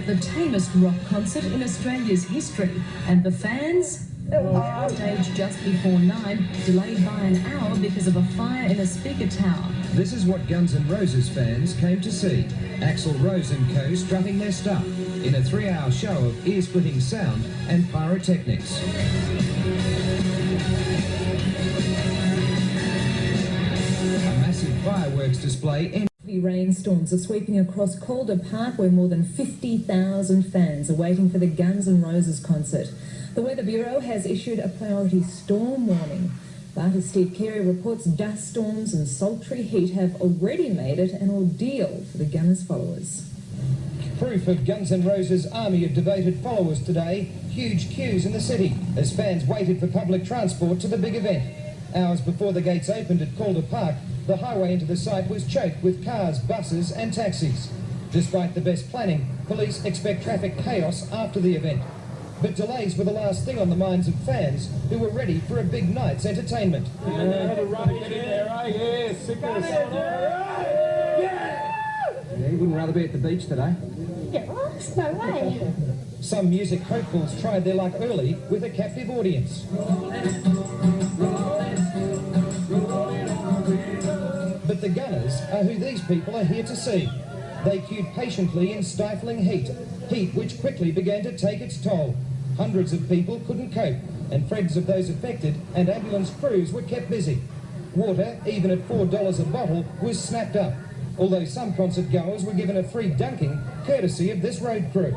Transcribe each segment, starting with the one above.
at the tamest rock concert in Australia's history, and the fans on stage just before 9, delayed by an hour because of a fire in a speaker tower. This is what Guns N' Roses fans came to see. Axl Rose and co strutting their stuff in a 3-hour show of ear-splitting sound and pyrotechnics. A massive fireworks display ended. Rainstorms are sweeping across Calder Park, where more than 50,000 fans are waiting for the Guns N' Roses concert. The Weather Bureau has issued a priority storm warning. But as Steve Carey reports, dust storms and sultry heat have already made it an ordeal for the Gunners' followers. Proof of Guns N' Roses' army of devoted followers today. Huge queues in the city as fans waited for public transport to the big event. Hours before the gates opened at Calder Park, the highway into the site was choked with cars, buses and taxis. Despite the best planning, police expect traffic chaos after the event. But delays were the last thing on the minds of fans who were ready for a big night's entertainment. You wouldn't rather be at the beach today? Get lost? No way. Some music hopefuls tried their luck early with a captive audience. But the Gunners are who these people are here to see. They queued patiently in stifling heat which quickly began to take its toll. Hundreds of people couldn't cope, and friends of those affected and ambulance crews were kept busy. Water, even at $4 a bottle, was snapped up, although some concert goers were given a free dunking courtesy of this road crew.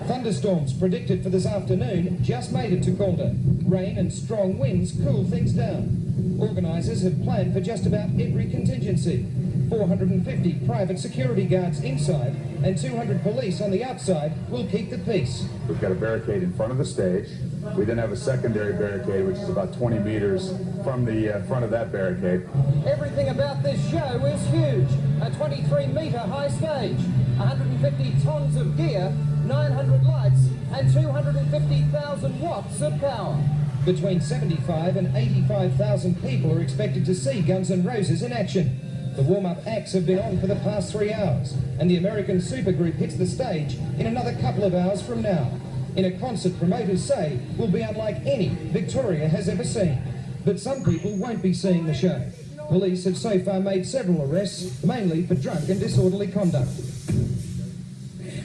Thunderstorms predicted for this afternoon just made it to Calder. Rain and strong winds cool things down. Organisers have planned for just about every contingency. 450 private security guards inside and 200 police on the outside will keep the peace. We've got a barricade in front of the stage. We then have a secondary barricade, which is about 20 meters from the front of that barricade. Everything about this show is huge. A 23-metre high stage, 150 tons of gear, 900 lights and 250,000 watts of power. Between 75 and 85,000 people are expected to see Guns N' Roses in action. The warm-up acts have been on for the past 3 hours, and the American supergroup hits the stage in another couple of hours from now, in a concert promoters say will be unlike any Victoria has ever seen. But some people won't be seeing the show. Police have so far made several arrests, mainly for drunk and disorderly conduct.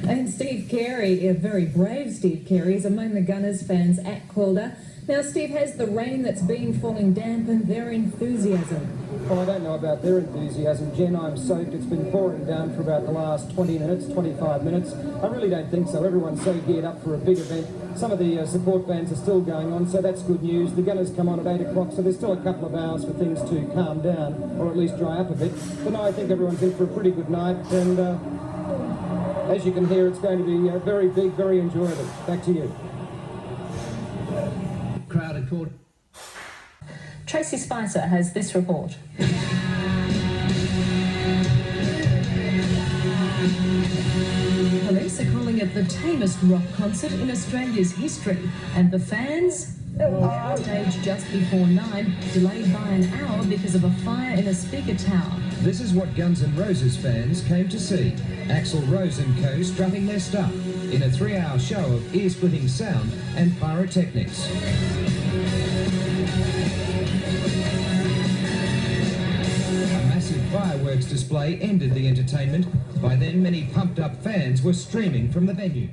And Steve Carey, a very brave Steve Carey, is among the Gunners fans at Calder. Now, Steve, has the rain that's been falling dampened their enthusiasm? Well, I don't know about their enthusiasm, Jen. I'm soaked. It's been pouring down for about the last 20 minutes, 25 minutes. I really don't think so. Everyone's so geared up for a big event. Some of the support bands are still going on, so that's good news. The Gunners come on at 8 o'clock, so there's still a couple of hours for things to calm down, or at least dry up a bit. But no, I think everyone's in for a pretty good night, and as you can hear, it's going to be very big, very enjoyable. Back to you. Crowded Calder. Tracy Spicer has this report. Police are calling it the tamest rock concert in Australia's history, and the fans on stage just before 9, delayed by an hour because of a fire in a speaker tower. This is what Guns N' Roses fans came to see. Axl Rose and co strutting their stuff in a 3-hour show of ear-splitting sound and pyrotechnics. A massive fireworks display ended the entertainment. By then, many pumped-up fans were streaming from the venue.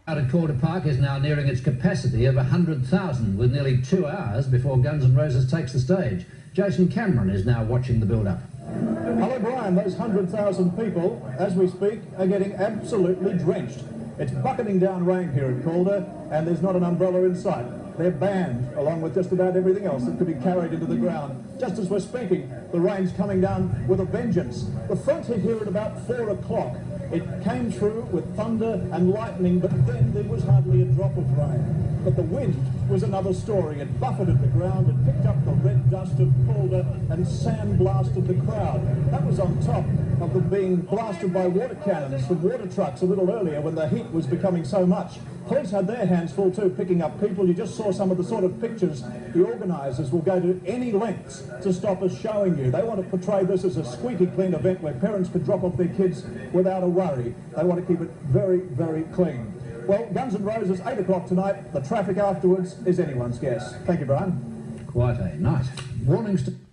Crowded Calder Park is now nearing its capacity of 100,000, with nearly 2 hours before Guns N' Roses takes the stage. Jason Cameron is now watching the build-up. Hello, Brian. Those 100,000 people, as we speak, are getting absolutely drenched. It's bucketing down rain here at Calder, and there's not an umbrella in sight. They're banned, along with just about everything else that could be carried into the ground. Just as we're speaking, the rain's coming down with a vengeance. The front hit here at about 4 o'clock. It came through with thunder and lightning, but then there was hardly a drop of rain. but the wind was another story. It buffeted the ground, it picked up the red dust of Calder and sandblasted the crowd. That was on top of them being blasted by water cannons from water trucks a little earlier when the heat was becoming so much. Police had their hands full too, picking up people. You just saw some of the sort of pictures the organisers will go to any lengths to stop us showing you. They want to portray this as a squeaky clean event where parents could drop off their kids without a worry. They want to keep it very, very clean. Well, Guns N' Roses, 8 o'clock tonight. The traffic afterwards is anyone's guess. Thank you, Brian. Quite a night. Warnings to...